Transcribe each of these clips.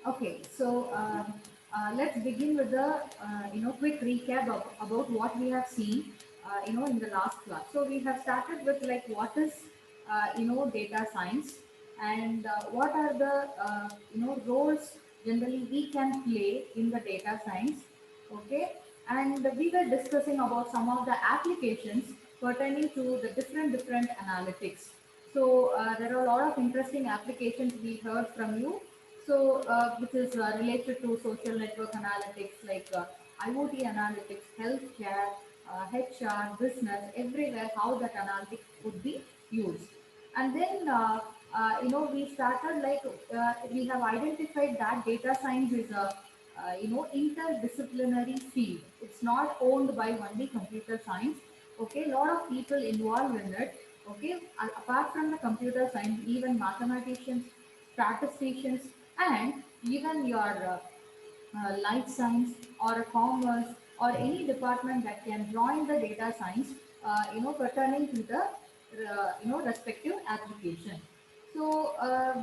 Okay, so let's begin with the quick recap about what we have seen in the last class. So we have started with like what is data science and what are the roles generally we can play in the data science. Okay, and we were discussing about some of the applications pertaining to the different analytics. So there are a lot of interesting applications we heard from you. So which is related to social network analytics like IoT analytics, healthcare, HR, business, everywhere how that analytics could be used. And then we started like we have identified that data science is a interdisciplinary field. It's not owned by only computer science. Okay, a lot of people involved in it. Okay, apart from the computer science, even mathematicians, statisticians, and even your life science or a commerce or any department that can join the data science, pertaining to the respective application. So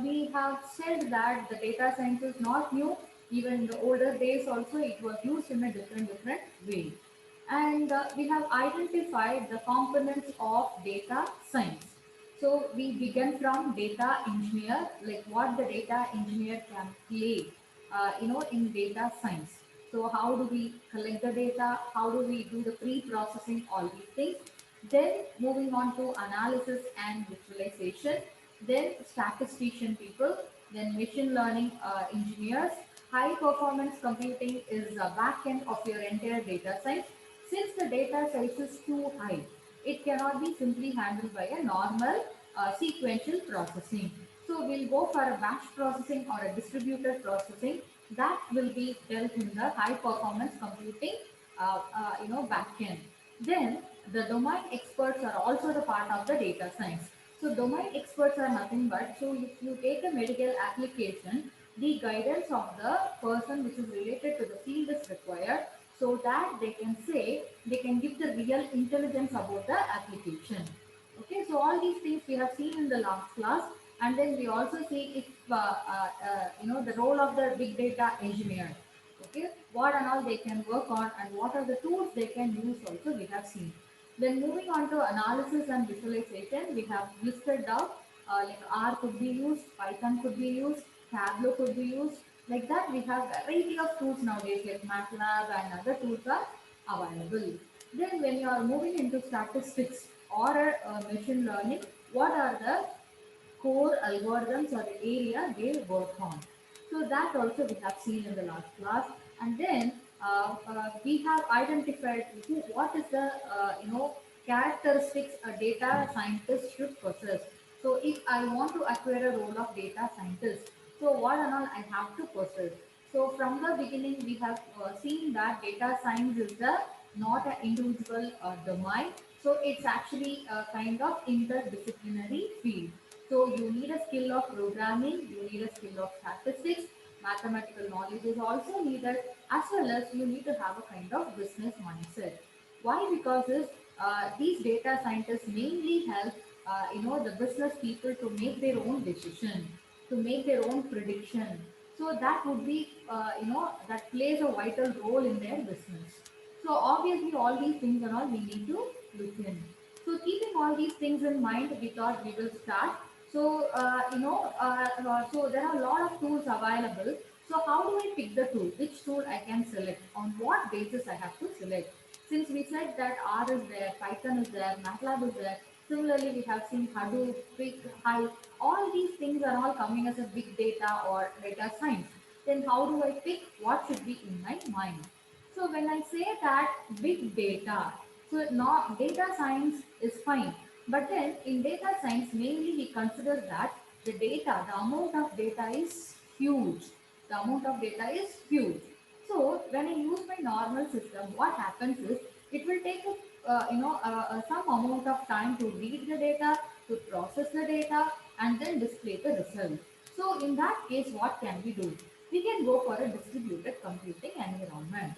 we have said that the data science is not new. Even in the older days also it was used in a different way. And we have identified the components of data science. So we begin from data engineer, like what the data engineer can play, in data science. So how do we collect the data? How do we do the pre-processing? All these things. Then moving on to analysis and visualization. Then statistician people. Then machine learning engineers. High performance computing is the back end of your entire data science. Since the data size is too high, it cannot be simply handled by a normal sequential processing. So we'll go for a batch processing or a distributed processing that will be dealt in the high performance computing backend. Then the domain experts are also the part of the data science. So domain experts are nothing but, so if you take a medical application, the guidance of the person which is related to the field is required so that they can say, they can give the real intelligence about the application. Okay, so all these things we have seen in the last class, and then we also see if the role of the big data engineer. Okay, what and all they can work on and what are the tools they can use also we have seen. Then moving on to analysis and visualization, we have listed out like R could be used, Python could be used, Tableau could be used. Like that, we have variety of tools nowadays like MATLAB and other tools are available. Then when you are moving into statistics or machine learning, what are the core algorithms or the area they work on? So that also we have seen in the last class. And then we have identified what is the characteristics a data scientist should possess. So if I want to acquire a role of data scientist, so what and all I have to possess. So from the beginning we have seen that data science is the not an individual domain. So it's actually a kind of interdisciplinary field. So you need a skill of programming, you need a skill of statistics, mathematical knowledge is also needed, as well as you need to have a kind of business mindset. Why? Because these data scientists mainly help the business people to make their own decision, to make their own prediction. So that would be that plays a vital role in their business. So obviously all these things and all we need to look in. So keeping all these things in mind, we thought we will start. So so there are a lot of tools available. So how do I pick the tool? Which tool I can select? On what basis I have to select? Since we said that R is there, Python is there, MATLAB is there. Similarly, we have seen Hadoop, Big, Hive. All these things are all coming as a big data or data science. Then how do I pick what should be in my mind? So when I say that big data, so not data science is fine, but then in data science mainly we consider that the data, the amount of data is huge. The amount of data is huge. So when I use my normal system, what happens is it will take some amount of time to read the data, to process the data, and then display the result. So in that case, what can we do? We can go for a distributed computing environment.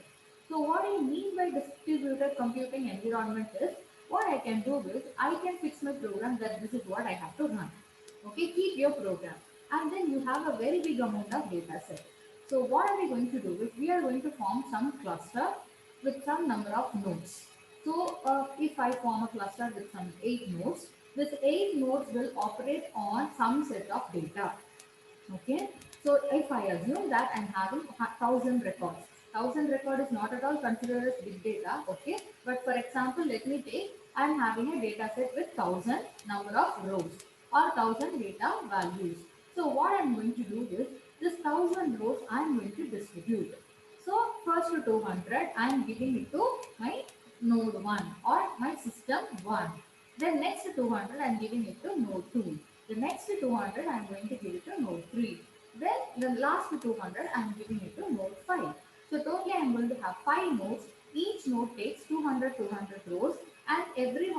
So what I mean by distributed computing environment is what I can do is I can fix my program that this is what I have to run. Okay, keep your program. And then you have a very big amount of data set. So what are we going to do is we are going to form some cluster with some number of nodes. So if I form a cluster with some 8 nodes, this 8 nodes will operate on some set of data. Okay, so if I assume that I'm having 1000 records, 1000 record is not at all considered as big data. Okay, but for example, let me take I'm having a data set with 1000 number of rows or 1000 data values. So what I'm going to do is this 1000 rows I'm going to distribute. So first to 200 I'm giving it to my node 1 or my system 1. Then next to 200 I'm giving it to node 2. The next 200 I am going to give it to node 3. Then the last 200 I am giving it to node 5. So totally I am going to have 5 nodes. Each node takes 200 rows and every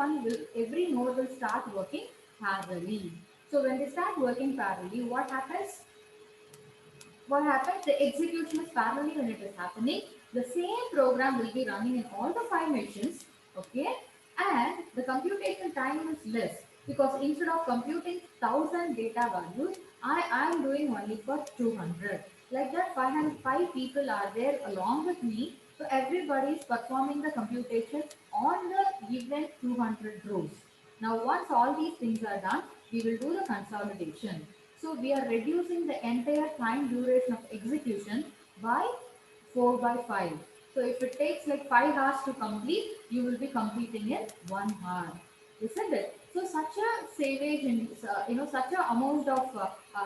node will start working parallelly. So when they start working parallelly, what happens? What happens? The execution is parallelly when it is happening. The same program will be running in all the 5 machines, okay? And the computation time is less because instead of computing 1000 data values, I am doing only for 200. Like that, 505 people are there along with me. So everybody is performing the computation on the given 200 rows. Now, once all these things are done, we will do the consolidation. So we are reducing the entire time duration of execution by 4 by 5. So if it takes like 5 hours to complete, you will be completing in 1 hour. Isn't it? So such a savage and such a amount of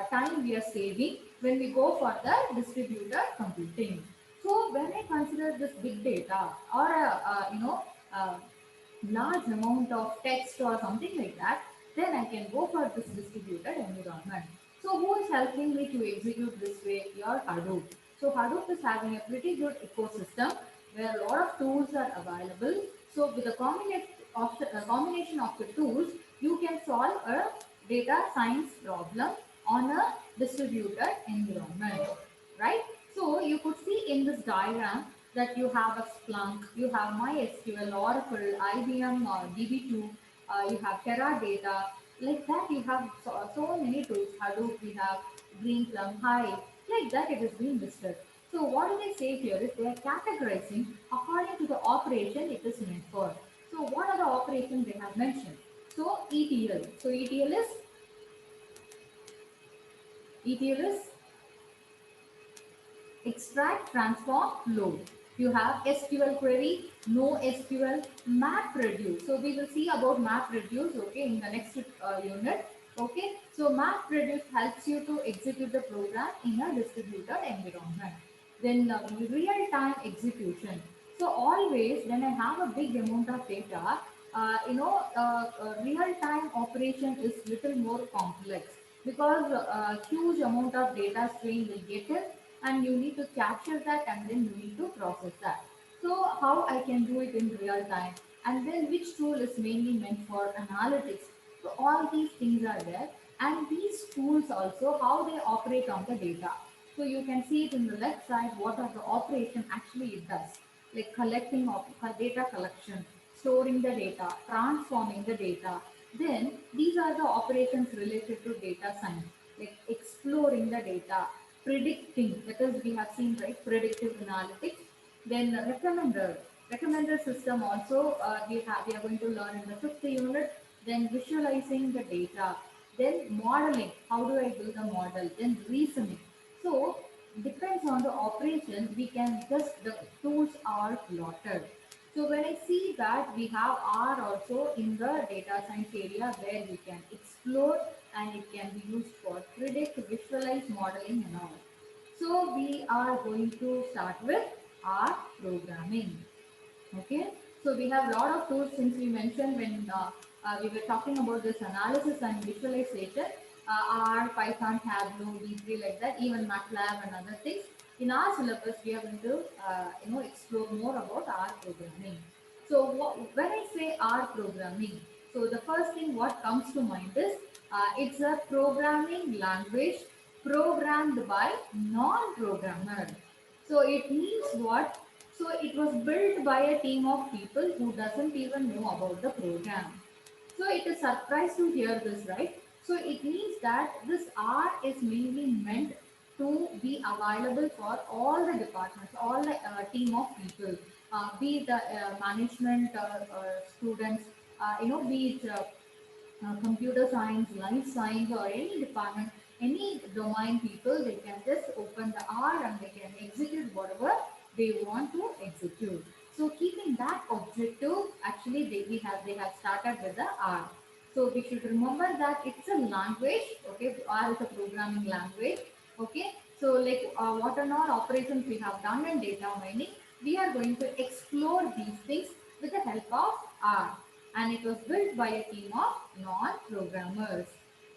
time we are saving when we go for the distributed computing. So when I consider this big data or a large amount of text or something like that, then I can go for this distributed environment. So who is helping me to execute this way? Your Hadoop. So Hadoop is having a pretty good ecosystem where a lot of tools are available. So with a combination of the tools, you can solve a data science problem on a distributed environment, right? So you could see in this diagram that you have a Splunk, you have MySQL, Oracle, IBM, DB2, you have Teradata. Like that, you have so many tools. Hadoop, we have Greenplum, Hive. Like that, it is being listed. So what do they say here is they are categorizing according to the operation it is meant for. So what are the operations they have mentioned? So ETL. So ETL is extract, transform, load. You have SQL query, no SQL, map reduce. So we will see about map reduce, okay, in the next unit. Okay, so map reduce helps you to execute the program in a distributed environment. Then real-time execution. So always when I have a big amount of data, real-time operation is little more complex because huge amount of data stream will get in and you need to capture that and then you need to process that. So how I can do it in real time and then which tool is mainly meant for analytics. So all these things are there and these tools also how they operate on the data. So you can see it in the left side what are the operation actually it does like collecting of data collection, storing the data, transforming the data. Then these are the operations related to data science like exploring the data, predicting, that is we have seen right predictive analytics. Then recommender system also we are going to learn in the fifth unit. Then visualizing the data, then modeling, how do I do the model, then reasoning. So depends on the operation we can just the tools are plotted. So when I see that we have R also in the data science area where we can explore and it can be used for predict, visualize, modeling and all. So we are going to start with R programming. Okay, so we have a lot of tools since we mentioned when we were talking about this analysis and visualization, R, Python, Tableau, D3 like that, even MATLAB and other things. In our syllabus, we are going to explore more about R programming. So when I say R programming, so the first thing what comes to mind is it's a programming language programmed by non-programmer. So it means what? So it was built by a team of people who doesn't even know about the program. So it is surprised to hear this, right? So it means that this R is mainly meant to be available for all the departments, all the team of people, be it the management students, be it computer science, life science, or any department, any domain people, they can just open the R and they can execute whatever they want to execute. So keeping that objective, actually they have started with the R. So we should remember that it's a language. Okay, R is a programming language. Okay, so like what are all operations we have done in data mining, we are going to explore these things with the help of R, and it was built by a team of non-programmers.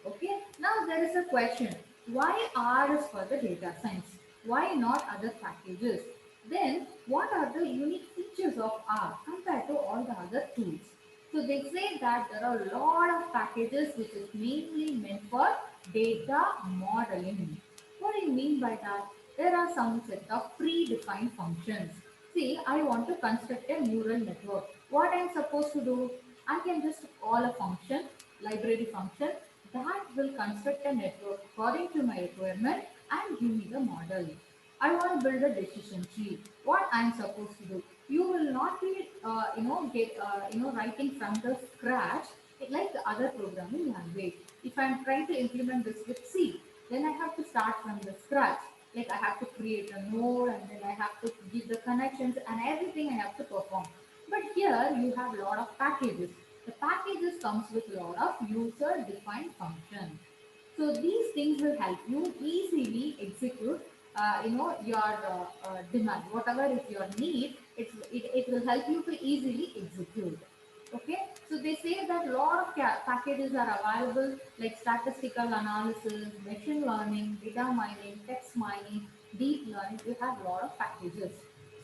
Okay, now there is a question, why R is for the data science? Why not other packages? Then what are the unique features of R compared to all the other tools? So they say that there are a lot of packages which is mainly meant for data modeling. What do you mean by that? There are some set of predefined functions. See, I want to construct a neural network. What I'm supposed to do? I can just call a function, library function, that will construct a network according to my requirement and give me the model. I want to build a decision tree. What I'm supposed to do? You will not be, writing from the scratch like the other programming language. If I'm trying to implement this with C, then I have to start from the scratch. Like I have to create a node and then I have to give the connections and everything I have to perform. But here you have a lot of packages. The packages comes with a lot of user defined functions. So these things will help you easily execute, your demand, whatever is your need. It will help you to easily execute. Okay, so they say that a lot of packages are available like statistical analysis, machine learning, data mining, text mining, deep learning. You have a lot of packages.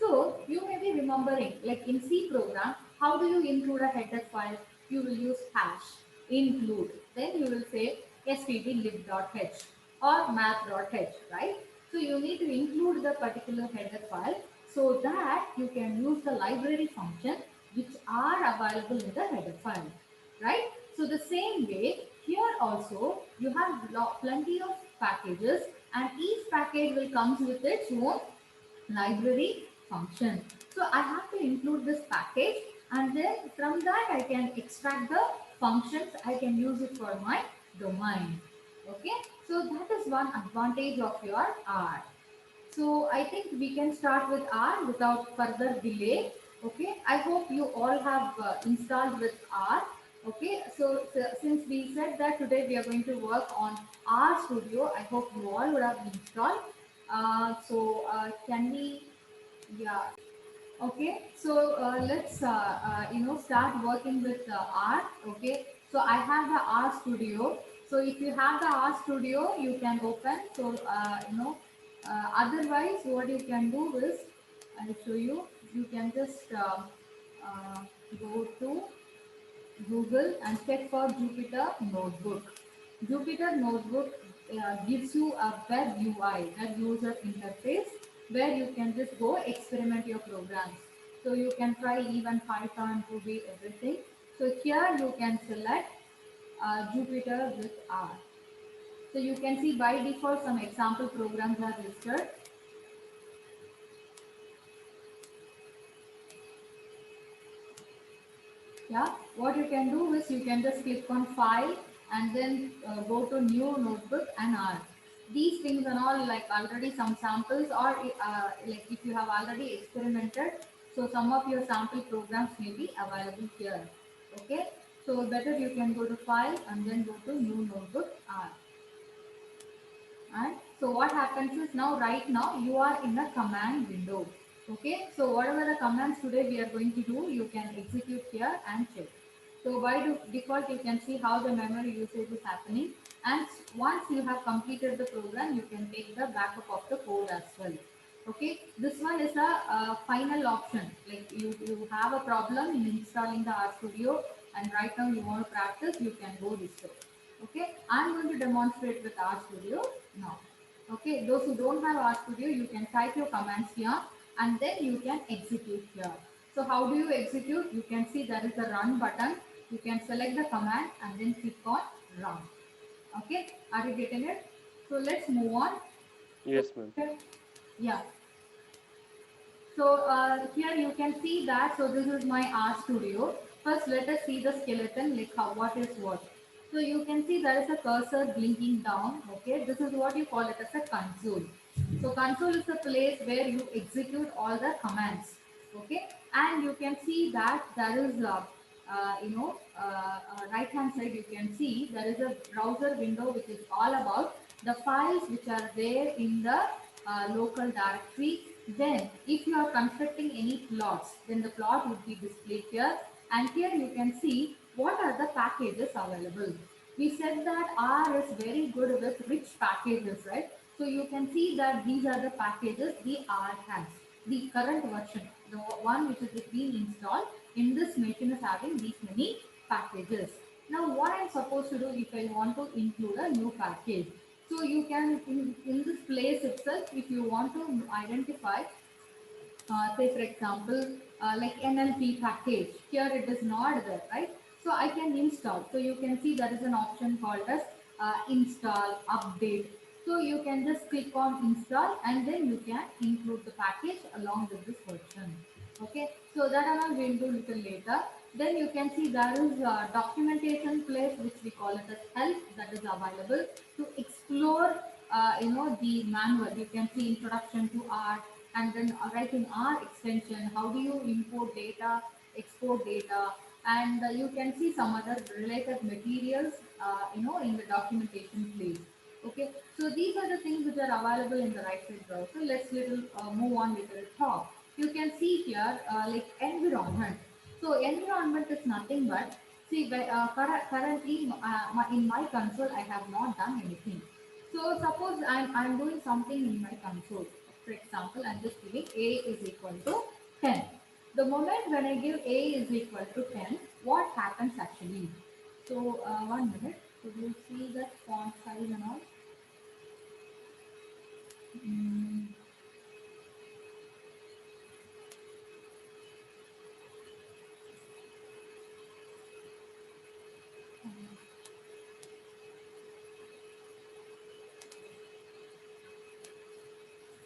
So you may be remembering, like in C program, how do you include a header file? You will use hash include. Then you will say stdlib.h or math.h, right? So you need to include the particular header file so that you can use the library function which are available in the header file, right? So the same way here also you have plenty of packages, and each package will comes with its own library function. So I have to include this package, and then from that I can extract the functions. I can use it for my domain. Okay, so that is one advantage of your R. So I think we can start with R without further delay. Okay, I hope you all have installed with R. Okay, so since we said that today we are going to work on R Studio, I hope you all would have installed. Can we, yeah, okay. So let's start working with R. Okay, so I have the R Studio. So if you have the R Studio, you can open. So otherwise, what you can do is, I'll show you. You can just uh, go to Google and check for Jupyter Notebook. Jupyter Notebook gives you a web UI, web user interface, where you can just go experiment your programs. So you can try even Python, Ruby, everything. So here you can select Jupyter with R. So you can see by default some example programs are listed. Yeah, what you can do is you can just click on file and then go to new notebook and R. These things are all like already some samples, or like if you have already experimented, so some of your sample programs may be available here. Okay, so better you can go to file and then go to new notebook R. And so what happens is, now right now you are in a command window. Okay, so whatever the commands today we are going to do, you can execute here and check. So by default you can see how the memory usage is happening, and once you have completed the program you can take the backup of the code as well. Okay, this one is a final option, like you have a problem in installing the RStudio and right now you want to practice, you can go this way. Okay, I'm going to demonstrate with RStudio now. Okay, those who don't have RStudio, you can type your commands here and then you can execute here. So how do you execute? You can see there is a run button. You can select the command and then click on run. Okay, are you getting it? So let's move on. Yes, ma'am. Okay. Yeah. So here you can see that. So this is my R studio. First, let us see the skeleton, like how what is what. So you can see there is a cursor blinking down. Okay, this is what you call it as a console. So console is the place where you execute all the commands. Okay, and you can see that there is right hand side. You can see there is a browser window which is all about the files which are there in the local directory. Then if you are constructing any plots, then the plot would be displayed here, and here you can see what are the packages available. We said that R is very good with rich packages, right? So you can see that these are the packages the R has. The current version, the one which is being installed in this machine, is having these many packages. Now what I'm supposed to do if I want to include a new package? So you can, in this place itself, if you want to identify, say for example, like NLP package, here it is not there, right? So I can install. So you can see there is an option called as install, update. So you can just click on install and then you can include the package along with this version. Okay, so that I am going to do little later. Then you can see there is a documentation place which we call it as help, that is available to explore the manual. You can see introduction to R, and then writing R extension, how do you import data, export data, and you can see some other related materials in the documentation place. Okay, so these are the things which are available in the right side browser. Let's little move on little talk. You can see here like environment. So environment is nothing but, see, currently in my console I have not done anything. So suppose I'm doing something in my console. For example, I'm just giving a is equal to 10. The moment when I give a is equal to 10, what happens actually? So 1 minute. Could you see that font size and all? Mm,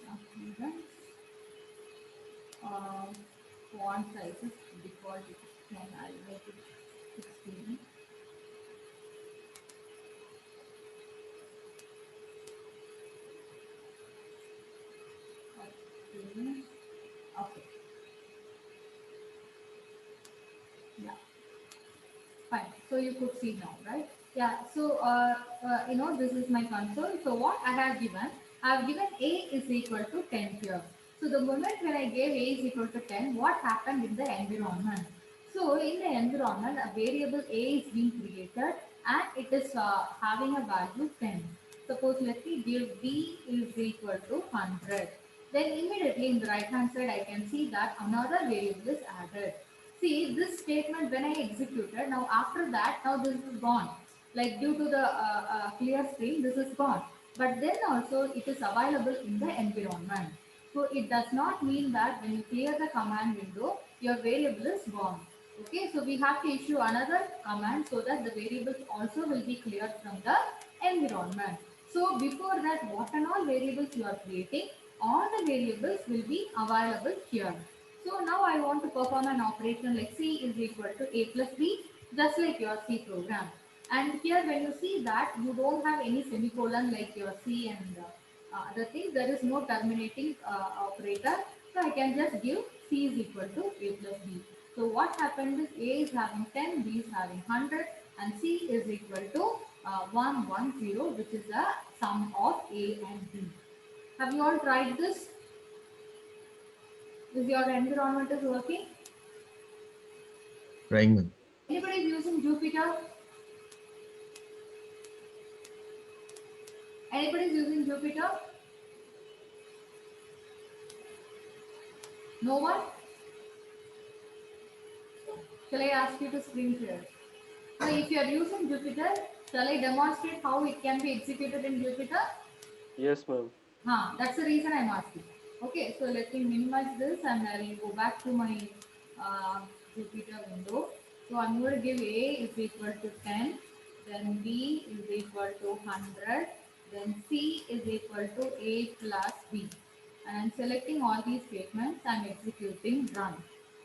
okay, then, uh, font size is default is 10. I'll make it 16. Okay. Okay. Yeah. Fine. So you could see now, right? Yeah. So this is my console. So what I have given, I have given a is equal to 10 here. So the moment when I gave a is equal to 10, what happened in the environment? So in the environment, a variable a is being created and it is having a value 10. Suppose let me give b is equal to 100. Then immediately in the right hand side, I can see that another variable is added. See this statement when I executed, now after that, now this is gone. Like due to the clear screen, this is gone. But then also it is available in the environment. So it does not mean that when you clear the command window, your variable is gone. Okay, so we have to issue another command so that the variables also will be cleared from the environment. So before that, what and all variables you are creating, all the variables will be available here. So now I want to perform an operation like C is equal to A plus B, just like your C program. And here when you see that you don't have any semicolon like your C and other things, there is no terminating operator. So I can just give C is equal to A plus B. So what happened is A is having 10, B is having 100, and C is equal to 110, which is the sum of A and B. Have you all tried this? Is your environment is working? Trying, ma'am. Anybody is using Jupyter? Anybody is using Jupyter? No one? Shall I ask you to screen share? So if you are using Jupyter, shall I demonstrate how it can be executed in Jupyter? Yes, ma'am. That's the reason I'm asking. Okay, so let me minimize this and I'll go back to my uh, Jupyter window. So I'm going to give A is equal to 10, then B is equal to 100, then C is equal to A plus B. And I'm selecting all these statements, I'm executing run.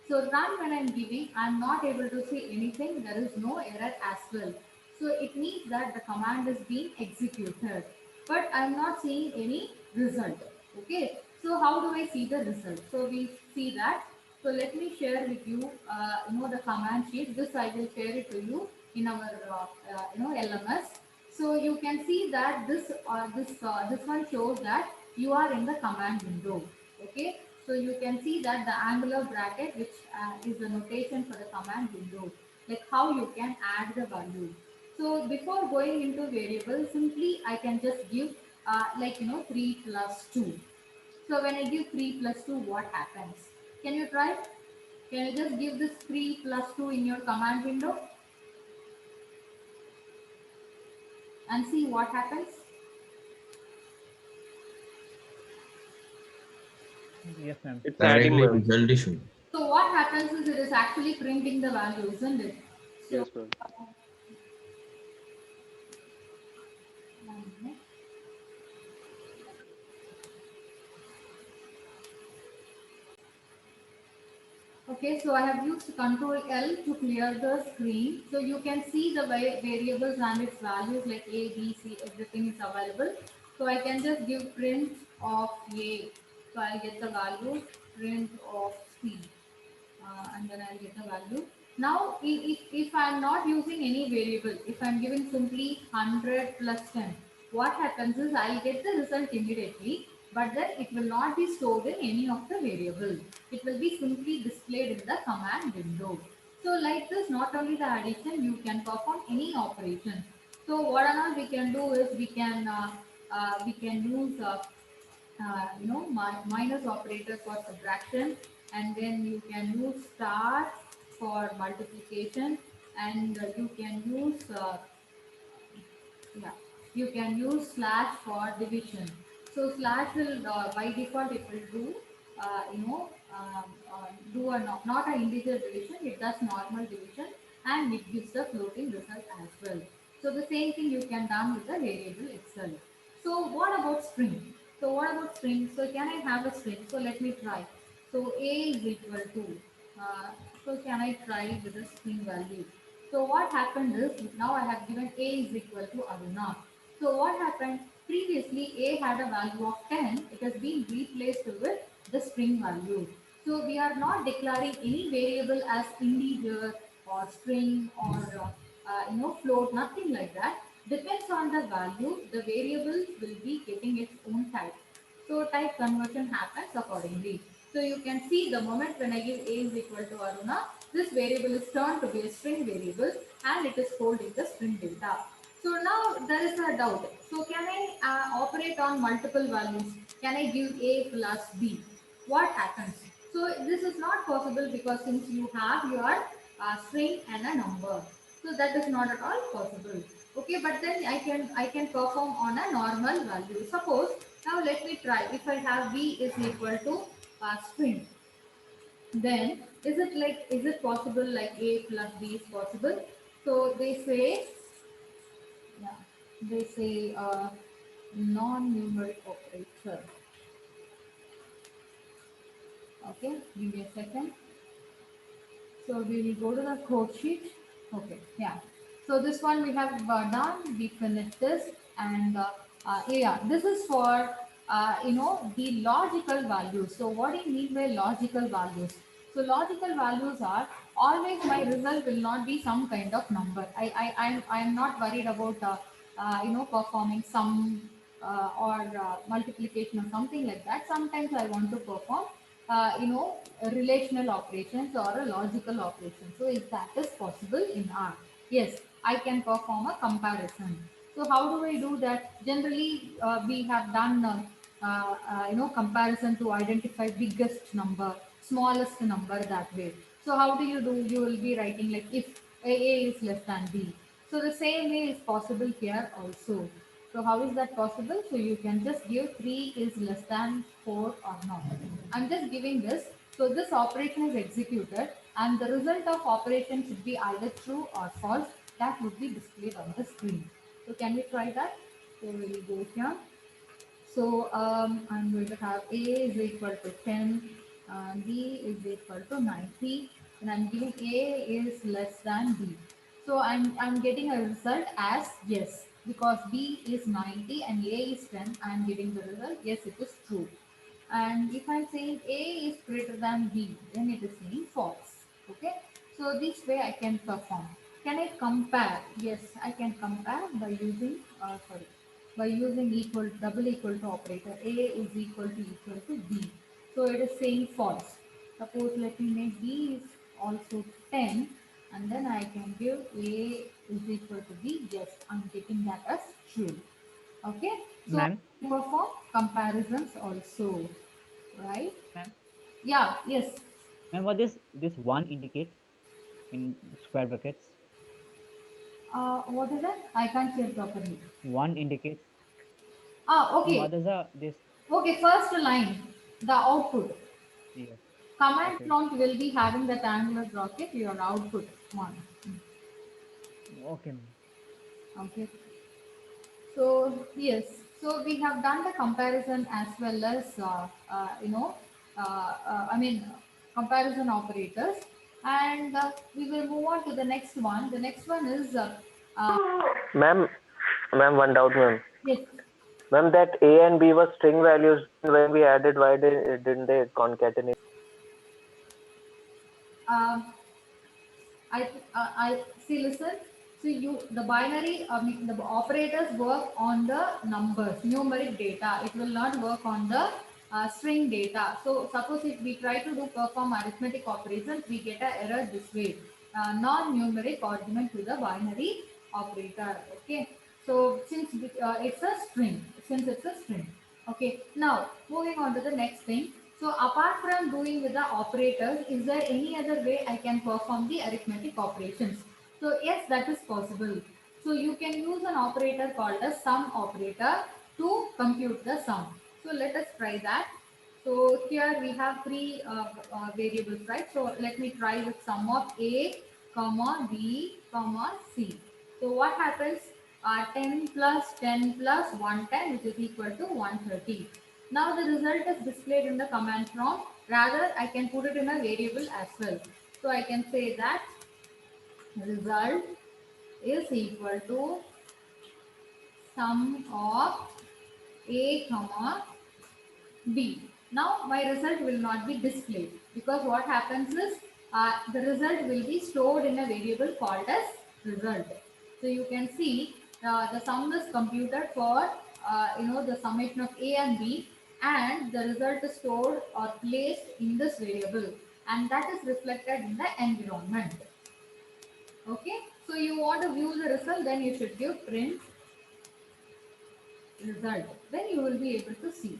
So run when I'm giving, I'm not able to see anything, there is no error as well. So it means that the command is being executed, but I'm not seeing any result. Okay, so how do I see the result? So we see that. So let me share with you, the command sheet. This I will share it to you in our, LMS. So you can see that this one shows that you are in the command window. Okay, so you can see that the angular bracket, which is the notation for the command window, like how you can add the value. So before going into variable, simply I can just give 3 plus 2. So when I give 3 plus 2, what happens? Can you try? Can you just give this 3 plus 2 in your command window and see what happens? Yes, ma'am. It's adding, Directly ma'am. result issue. So what happens is it is actually printing the value, isn't it? So Yes, ma'am. one minute. Okay, so I have used Control L to clear the screen. So you can see the variables and its values like A, B, C, everything is available. So I can just give print of A. So I'll get the value print of C. And then I'll get the value. Now, if I'm not using any variable, if I'm giving simply 100 plus 10, what happens is I'll get the result immediately, but then it will not be stored in any of the variable. It will be simply displayed in the command window. So like this, not only the addition, you can perform any operation. So what and all we can do is we can use minus operator for subtraction, and then you can use star for multiplication, and you can use yeah, you can use slash for division. So slash will by default it will do do a not an integer division. It does normal division and it gives the floating result as well. So the same thing you can done with the variable itself. So what about string? So what about string? So can I have a string? So let me try. So a is equal to. Uh, so can I try with a string value? So what happened is now I have given a is equal to Aruna. So what happened? Previously a had a value of 10. It has been replaced with the string value. So we are not declaring any variable as integer or string or float, nothing like that. Depends on the value, the variable will be getting its own type. So type conversion happens accordingly. So you can see the moment when I give a is equal to Aruna, this variable is turned to be a string variable and it is holding the string data. So now there is a doubt. So can I operate on multiple values? Can I give a plus b? What happens? So this is not possible because since you have your string and a number, so that is not at all possible. Okay, but then I can perform on a normal value. Suppose now let me try. If I have b is equal to string, then is it possible like a plus b is possible? So they say, yeah, they say non-numeric operator. Okay, give me a second. So we will go to the code sheet. Okay, yeah. So this one we have done. We finished this, and yeah, this is for the logical values. So what do you mean by logical values? So logical values are always my result will not be some kind of number. I'm not worried about performing some or multiplication or something like that. Sometimes I want to perform relational operations or a logical operation. So if that is possible in R, yes, I can perform a comparison. So how do I do that? Generally, we have done comparison to identify biggest number, smallest number that way. So how do? You will be writing like if A is less than B. So the same way is possible here also. So how is that possible? So you can just give 3 is less than 4 or not. I'm just giving this. So this operation is executed and the result of operation should be either true or false. That would be displayed on the screen. So can we try that? So we'll go here. So I'm going to have A is equal to 10, B is equal to 90, and I'm giving A is less than B. So I'm getting a result as yes, because B is 90 and A is 10. I'm giving the result yes, it is true. And if I'm saying A is greater than B, then it is saying false. Okay. So this way I can perform. Can I compare? Yes, I can compare by using by using equal double equal to operator. A is equal to B. So it is saying false. Suppose let me make B is also 10, and then I can give A is equal to B. Yes, I'm taking that as true. Okay, so Ma'am, perform comparisons also, right? ma'am, Yeah, yes. ma'am, what this one indicate in square brackets? What is that? I can't hear properly. One indicates. Ma'am, Okay. what is the this? Okay, first line, the output. Yes. Command Okay. prompt will be having the triangular bracket, your output one. Okay, ma'am. Okay. So yes, so we have done the comparison as well as I mean comparison operators, and we will move on to the next one. The next one is uh, Ma'am, ma'am, one doubt, ma'am. yes. Ma'am, that A and B were string values. When we added, why didn't they concatenate? Uh, I see. Listen. So the binary, I mean, the operators work on the numbers, numeric data. It will not work on the string data. So suppose if we try to do perform arithmetic operations, we get an error this way. Non-numeric argument to the binary operator. Okay. So it's a string, Okay. Now moving on to the next thing. So apart from doing with the operators, is there any other way I can perform the arithmetic operations? So yes, that is possible. So you can use an operator called a sum operator to compute the sum. So let us try that. So here we have three variables, right? So let me try with sum of A, comma B, comma C. So what happens? 10 plus 10 plus 110, which is equal to 130. Now the result is displayed in the command prompt. Rather, I can put it in a variable as well. So I can say that result is equal to sum of A, comma B. Now my result will not be displayed, because what happens is the result will be stored in a variable called as result. So you can see the sum is computed for the summation of A and B, and the result is stored or placed in this variable, and that is reflected in the environment. Okay, so you want to view the result, then you should give print result, then you will be able to see.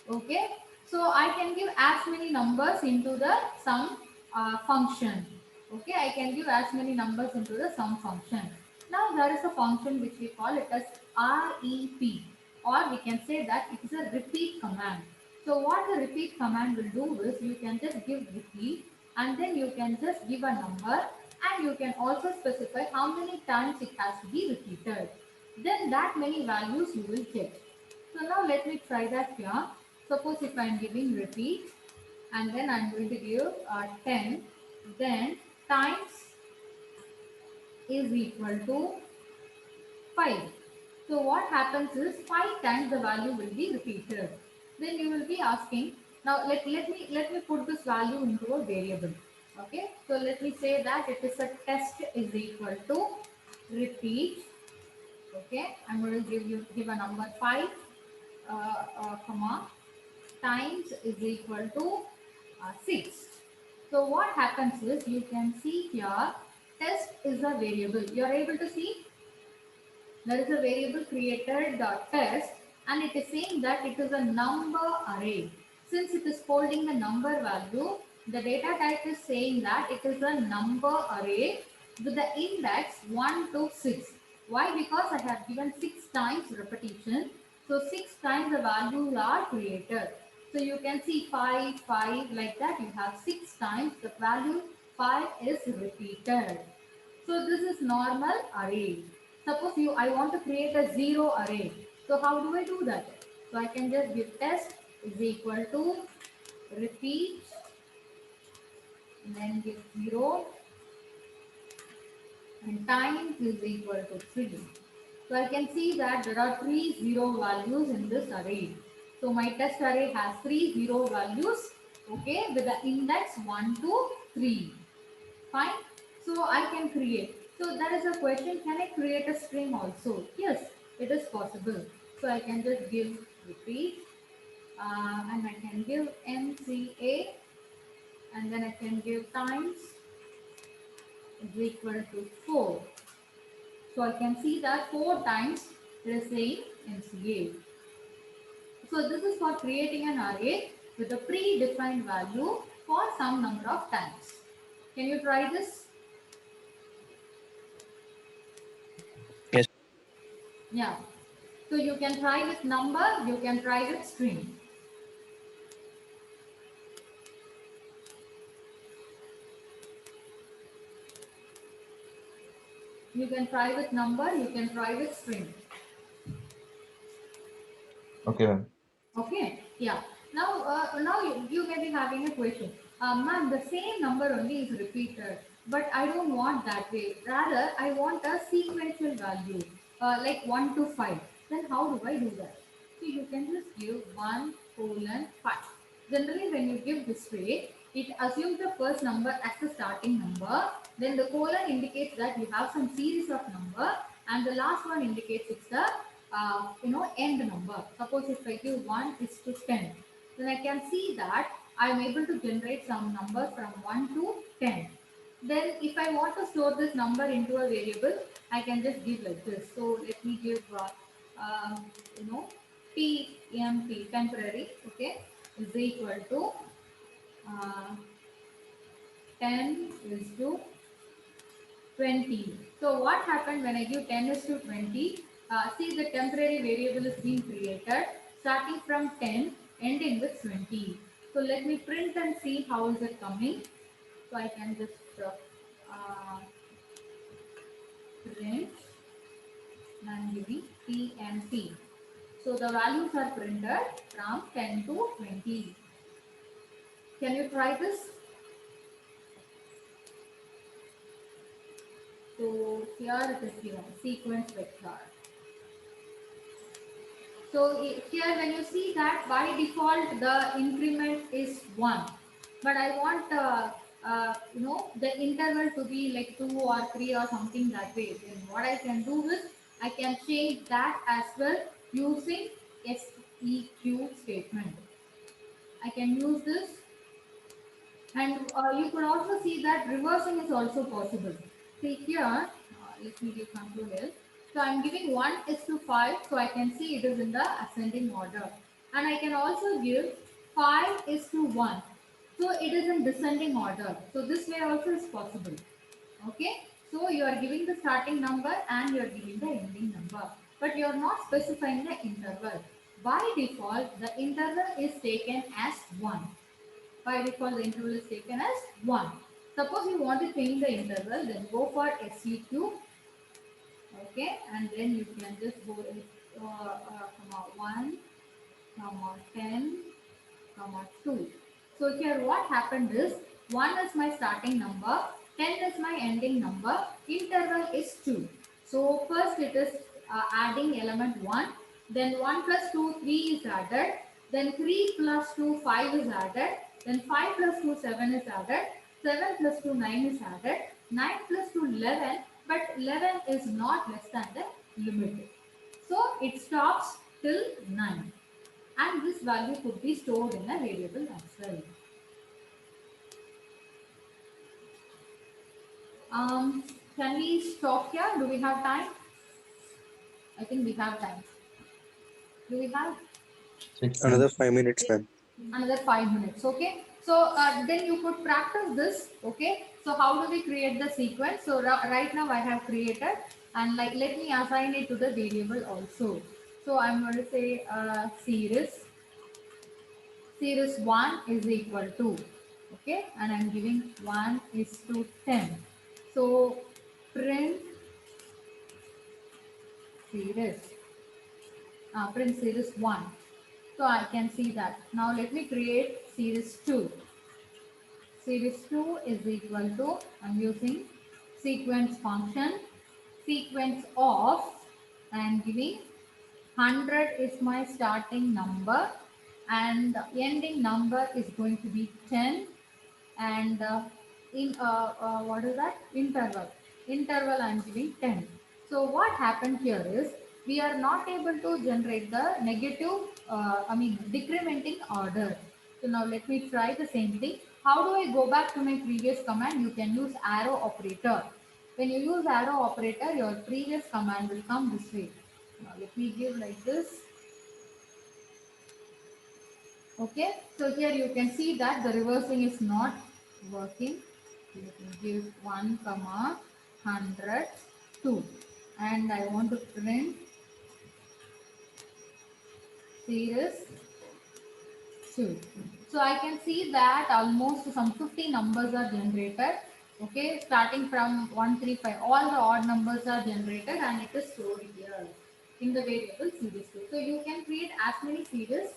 Okay, so I can give as many numbers into the sum function. Okay, I can give as many numbers into the sum function. Now there is a function which we call it as REP, or we can say that it is a repeat command. So what the repeat command will do is you can just give repeat, and then you can just give a number, and you can also specify how many times it has to be repeated. Then that many values you will get. So now let me try that here. Suppose if I am giving repeat, and then I am going to give 10, then times is equal to 5. So what happens is 5 times the value will be repeated. Then you will be asking, now let me put this value into a variable. Okay, so let me say that it is a test is equal to repeat. Okay, I'm going to give a number 5, comma, times is equal to 6. So what happens is you can see here test is a variable. You are able to see there is a variable created test, and it is saying that it is a number array. Since it is holding the number value, the data type is saying that it is a number array with the index 1 to 6. Why? Because I have given 6 times repetition. So 6 times the values are created. So you can see 5, 5 like that. You have 6 times the value 5 is repeated. So this is normal array. Suppose I want to create a zero array. So how do I do that? So I can just give test is equal to repeat and then give 0 and time is equal to 3. So I can see that there are 3 0 values in this array. So my test array has 3 0 values, okay, with the index 1 to 3. Fine. So I can create. So that is a question, can I create a string also? Yes, it is possible. So I can just give repeat and I can give MCA and then I can give times is equal to 4. So I can see that 4 times it is saying MCA. So this is for creating an array with a predefined value for some number of times. Can you try this? Yes. Yeah. So you can try with number, you can try with string. You can try with number, you can try with string. Okay, ma'am. Okay, yeah. Now you may be having a question. Ma'am, the same number only is repeated, but I don't want that way. Rather, I want a sequential value, like 1 to 5. Then how do I do that? So you can just give 1 colon 5. Generally, when you give this way, it assumes the first number as the starting number. Then the colon indicates that you have some series of number, and the last one indicates it's the end number. Suppose if I give 1 is to 10, then I can see that I am able to generate some number from 1 to 10. Then if I want to store this number into a variable, I can just give like this. So let me give you know temp temporary, okay, is equal to 10 is to 20. So what happened when I give 10 is to 20? See, the temporary variable is being created starting from 10 ending with 20. So let me print and see how is it coming. So I can just print and giving PMP. So the values are printed from 10 to 20. Can you try this? So here it is given sequence vector. So here when you see that by default the increment is 1, but I want the interval to be like 2 or 3 or something that way. Then what I can do is I can change that as well using SEQ statement. I can use this, and you could also see that reversing is also possible. See here, let me give control L. So I'm giving 1 is to 5, so I can see it is in the ascending order. And I can also give 5 is to 1. So it is in descending order. So this way also is possible. Okay. So you are giving the starting number and you are giving the ending number. But you are not specifying the interval. By default, the interval is taken as 1. By default, the interval is taken as 1. Suppose you want to change the interval, then go for SEQ, okay, and then you can just go comma 1, comma 10, comma 2. So here what happened is 1 is my starting number, 10 is my ending number, interval is 2. So first it is adding element 1, then 1 plus 2, 3 is added, then 3 plus 2, 5 is added, then 5 plus 2, 7 is added, 7 plus 2, 9 is added, 9 plus 2, 11, but 11 is not less than the limit. So it stops till 9, and this value could be stored in a variable as well. Can we stop here? Do we have time? I think we have time. Do we have Another 5 minutes, ma'am. another 5 minutes? Okay. So then you could practice this. Okay. So how do we create the sequence? So right now I have created, and like let me assign it to the variable also. So I'm going to say series 1 is equal to, okay, and I'm giving 1 is to 10. So print series, print series 1. So I can see that. Now let me create series 2. Series 2 is equal to, I'm using sequence function, sequence of, I am giving 100 is my starting number and the ending number is going to be 10, and in what is that, interval I'm giving 10. So what happened here is we are not able to generate the negative decrementing order. So now let me try the same thing. How do I go back to my previous command? You can use arrow operator. When you use arrow operator, your previous command will come this way. Now let me give like this. Okay, so here you can see that the reversing is not working. Let me give 1 comma 100 2, and I want to print series 2. So I can see that almost some 50 numbers are generated. Okay, starting from 135, all the odd numbers are generated and it is stored here in the variable series 2. So you can create as many series.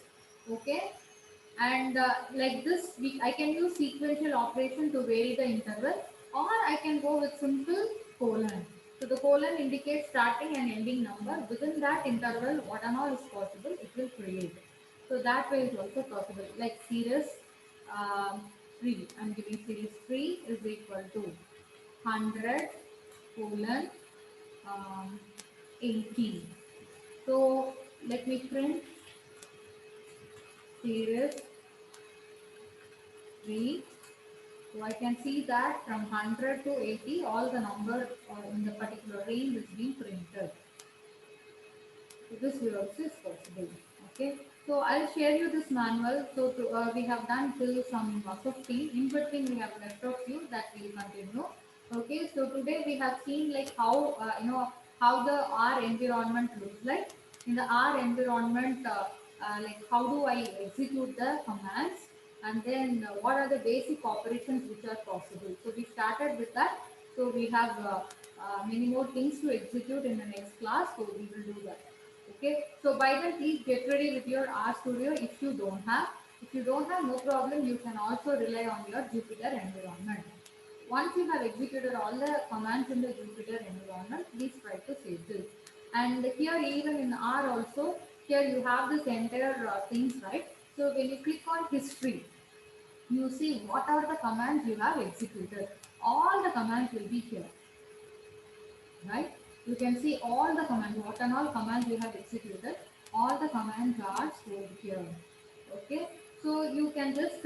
Okay, and like this I can use sequential operation to vary the interval, or I can go with simple colon. So the colon indicates starting and ending number. Within that interval, what and all is possible, it will create. So that way is also possible. Like series 3, I'm giving series 3 is equal to 100 colon 80. So let me print series 3. So I can see that from 100 to 80, all the number in the particular range is being printed. So this way also is possible. Okay. So I'll share you this manual. So we have done till some 15. In between we have left a few that we will continue. Okay. So today we have seen like how how the R environment looks like. In the R environment, like how do I execute the commands, and then what are the basic operations which are possible. So we started with that. So we have many more things to execute in the next class. So we will do that. Okay, so by then please get ready with your RStudio if you don't have. If you don't have, no problem, you can also rely on your Jupyter environment. Once you have executed all the commands in the Jupyter environment, please try to save this. And here even in R also, here you have this entire things, right? So when you click on history, you see what are the commands you have executed. All the commands will be here, right? You can see all the commands, what and all commands you have executed. All the commands are stored here. Okay, so you can just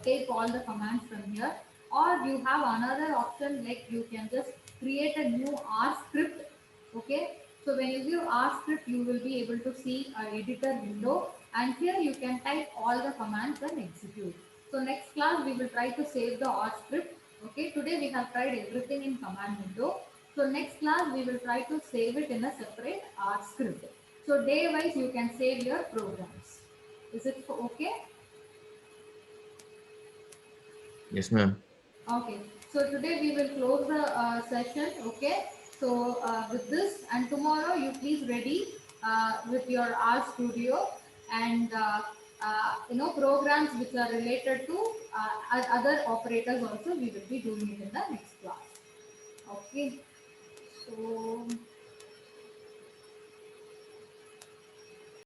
take all the commands from here, or you have another option like you can just create a new R script. Okay, so when you give R script, you will be able to see a editor window, and here you can type all the commands and execute. So next class we will try to save the R script. Okay, today we have tried everything in command window. So next class we will try to save it in a separate R script. So day wise you can save your programs. Is it okay? Yes, ma'am. Okay. So today we will close the session. Okay. So with this, and tomorrow you please ready with your R Studio and programs which are related to other operators also. We will be doing it in the next class. Okay. So